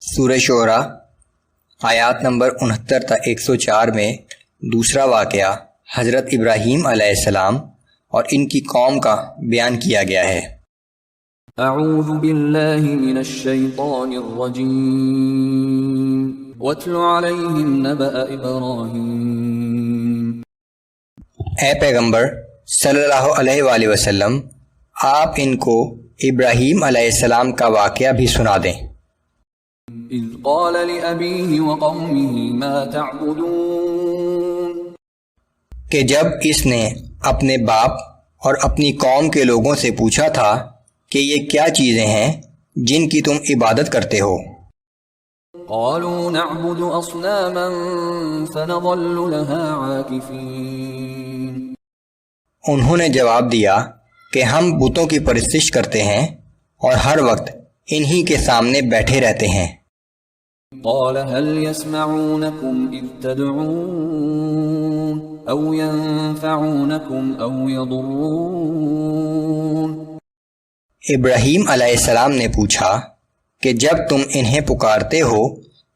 سورہ شعراء آیات نمبر 69 تا 104 میں دوسرا واقعہ حضرت ابراہیم علیہ السلام اور ان کی قوم کا بیان کیا گیا ہے۔ اعوذ باللہ من الشیطان الرجیم واتل علیہم نبأ ابراہیم۔ اے پیغمبر صلی اللہ علیہ وآلہ وسلم، آپ ان کو ابراہیم علیہ السلام کا واقعہ بھی سنا دیں۔ اذ قال لأبیہ وقومہ ما تعبدون، کہ جب اس نے اپنے باپ اور اپنی قوم کے لوگوں سے پوچھا تھا کہ یہ کیا چیزیں ہیں جن کی تم عبادت کرتے ہو؟ قالوا نعبد اصناما فنظل لها عاکفین، انہوں نے جواب دیا کہ ہم بتوں کی پرستش کرتے ہیں اور ہر وقت انہی کے سامنے بیٹھے رہتے ہیں۔ قال هل يسمعونكم اذ تدعون او ينفعونكم او يضرون، ابراہیم علیہ السلام نے پوچھا کہ جب تم انہیں پکارتے ہو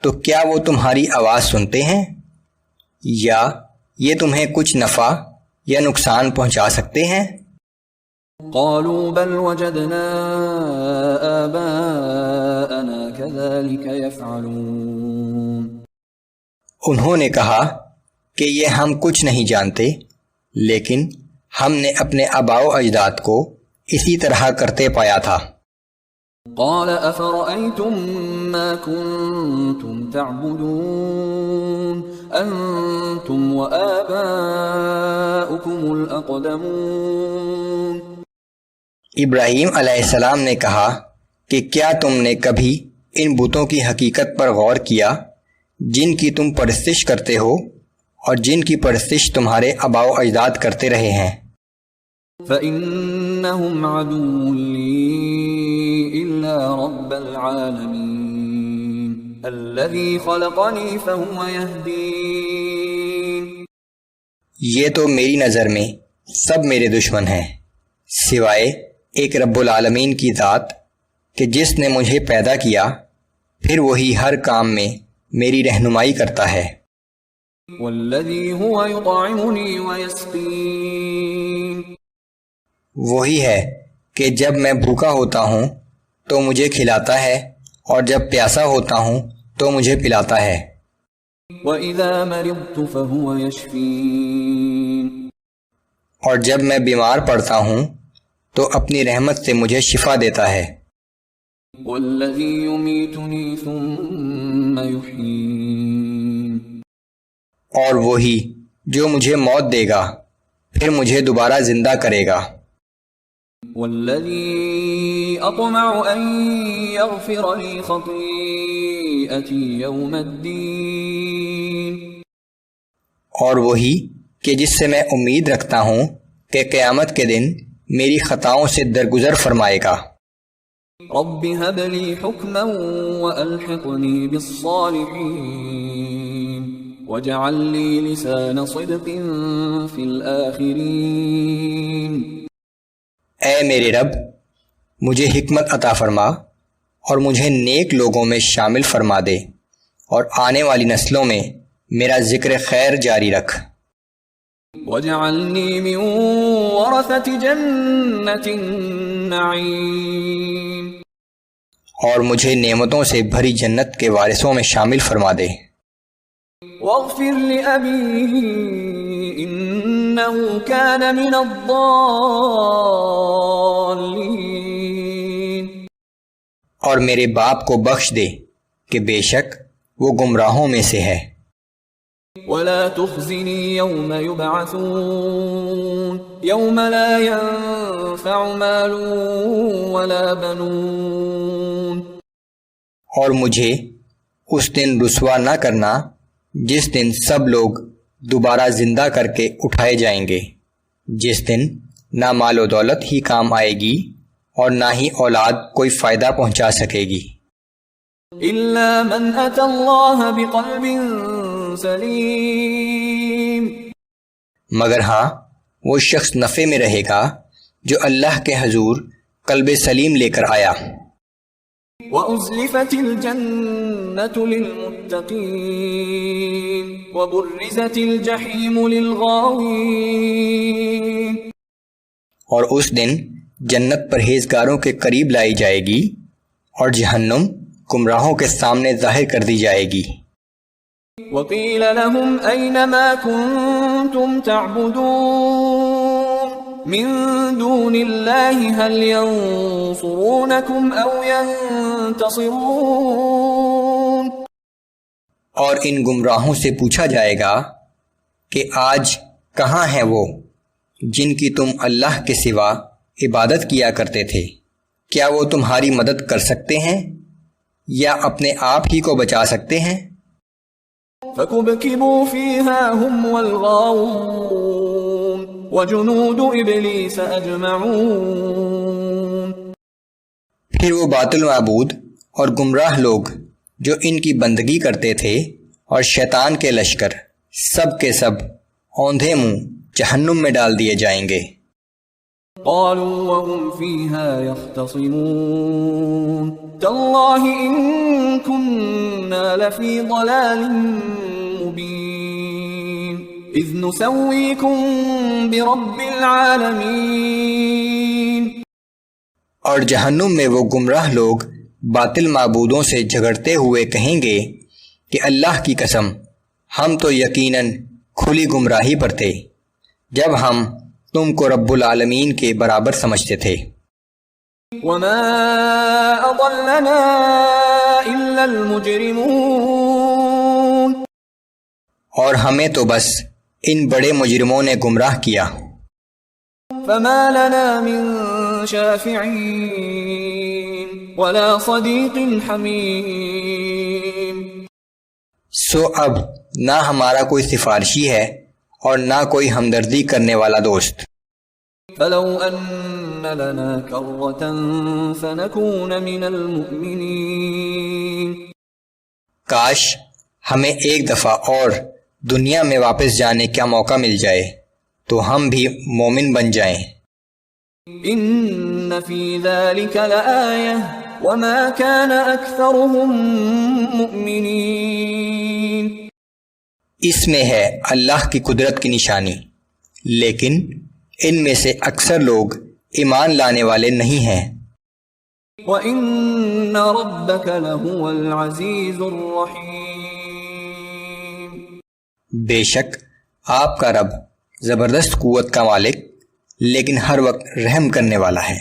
تو کیا وہ تمہاری آواز سنتے ہیں یا یہ تمہیں کچھ نفع یا نقصان پہنچا سکتے ہیں؟ قالوا بل وجدنا آباءنا كذلك يفعلون، انہوں نے کہا کہ یہ ہم کچھ نہیں جانتے، لیکن ہم نے اپنے آباء و اجداد کو اسی طرح کرتے پایا تھا۔ قال افرأيتم ما كنتم تعبدون انتم وآباؤكم الاقدمون، ابراہیم علیہ السلام نے کہا کہ کیا تم نے کبھی ان بتوں کی حقیقت پر غور کیا جن کی تم پرستش کرتے ہو اور جن کی پرستش تمہارے آباء و اجداد کرتے رہے ہیں؟ فإنهم عدو لي إلا رب العالمين الذي خلقني فهو يهدين، یہ تو میری نظر میں سب میرے دشمن ہیں سوائے ایک رب العالمین کی ذات کہ جس نے مجھے پیدا کیا، پھر وہی ہر کام میں میری رہنمائی کرتا ہے۔ والذي هو يطعمني ويسقين، وہی ہے کہ جب میں بھوکا ہوتا ہوں تو مجھے کھلاتا ہے اور جب پیاسا ہوتا ہوں تو مجھے پلاتا ہے۔ وَإِذَا مَرِضْتُ فَهُوَ يَشْفِينِ، اور جب میں بیمار پڑتا ہوں تو اپنی رحمت سے مجھے شفا دیتا ہے۔ وَالَّذِي يُمِيتُنِي ثُمَّ يُحْيِينِ، اور وہی جو مجھے موت دے گا پھر مجھے دوبارہ زندہ کرے گا۔ وَالَّذِي أَطْمَعُ أَن يَغْفِرَ لِي خَطِيئَتِي يَوْمَ الدِّينِ، اور وہی کہ جس سے میں امید رکھتا ہوں کہ قیامت کے دن میری خطاؤں سے درگزر فرمائے گا۔ رَبِّ هَبْ لِي حُكْمًا وَأَلْحِقْنِي بِالصَّالِحِينَ وَاجْعَل لِّي لِسَانَ صِدْقٍ فِي الْآخِرِينَ، اے میرے رب، مجھے حکمت عطا فرما اور مجھے نیک لوگوں میں شامل فرما دے اور آنے والی نسلوں میں میرا ذکر خیر جاری رکھ۔ وَاجْعَلْنِي مِن وَرَثَةِ جَنَّةِ النَّعِيمِ، اور مجھے نعمتوں سے بھری جنت کے وارثوں میں شامل فرما دے۔ وَاغْفِرْ لِأَبِي إِنَّهُ كَانَ مِنَ الضَّالِّينَ، اور میرے باپ کو بخش دے کہ بے شک وہ گمراہوں میں سے ہے۔ وَلَا تُخْزِنِي يَوْمَ يُبْعَثُونَ يَوْمَ لَا يَنفَعُ مَالٌ وَلَا بَنُونَ، اور مجھے اس دن رسوا نہ کرنا جس دن سب لوگ دوبارہ زندہ کر کے اٹھائے جائیں گے، جس دن نہ مال و دولت ہی کام آئے گی اور نہ ہی اولاد کوئی فائدہ پہنچا سکے گی۔ إِلَّا مَنْ أَتَى اللَّهَ بِقَلْبٍ سَلِيمٍ، مگر ہاں وہ شخص نفع میں رہے گا جو اللہ کے حضور قلب سلیم لے کر آیا۔ وأزلفت الجنة للمتقين وبرزت الجحيم للغاوين. اور اس دن جنت پرہیزگاروں کے قریب لائی جائے گی اور جہنم گمراہوں کے سامنے ظاہر کر دی جائے گی. وقيل لهم أين ما كنتم تعبدون من دون الله هل ينصرونكم أو ينتصرون. اور ان گمراہوں سے پوچھا جائے گا کہ آج کہاں ہیں وہ جن کی تم اللہ کے سوا عبادت کیا کرتے تھے؟ کیا وہ تمہاری مدد کر سکتے ہیں یا اپنے آپ ہی کو بچا سکتے ہیں؟ فكبكبوا فيها هم والغاوون وجنود إبليس أجمعون. پھر وہ باطل معبود اور گمراہ لوگ جو ان کی بندگی کرتے تھے اور شیطان کے لشکر سب کے سب اوندھے منہ جہنم میں ڈال دیے جائیں گے. قالوا وهم فيها يختصمون تالله إن كنا لفي ضلال مبين إذ نسويكم برب العالمين. اور جہنم میں وہ گمراہ لوگ باطل معبودوں سے جھگڑتے ہوئے کہیں گے کہ اللہ کی قسم ہم تو یقیناً کھلی گمراہی پر تھے جب ہم تم کو رب العالمین کے برابر سمجھتے تھے. وما أضلنا إلا المجرمون. اور ہمیں تو بس ان بڑے مجرموں نے گمراہ کیا. فما لنا من شافعين ولا صديق حميم. سو اب نہ ہمارا کوئی سفارشی ہے اور نہ کوئی ہمدردی کرنے والا دوست. فلو ان لنا كرة فنكون من المؤمنين. کاش ہمیں ایک دفعہ اور دنیا میں واپس جانے کا موقع مل جائے تو ہم بھی مومن بن جائیں. ان في ذلك لآية وما كان اكثرهم مؤمنين. اس میں ہے اللہ کی قدرت کی نشانی لیکن ان میں سے اکثر لوگ ایمان لانے والے نہیں ہیں. وَإِنَّ رَبَّكَ لَهُوَ الْعَزِيزُ الرَّحِيمُ. بے شک آپ کا رب زبردست قوت کا مالک لیکن ہر وقت رحم کرنے والا ہے.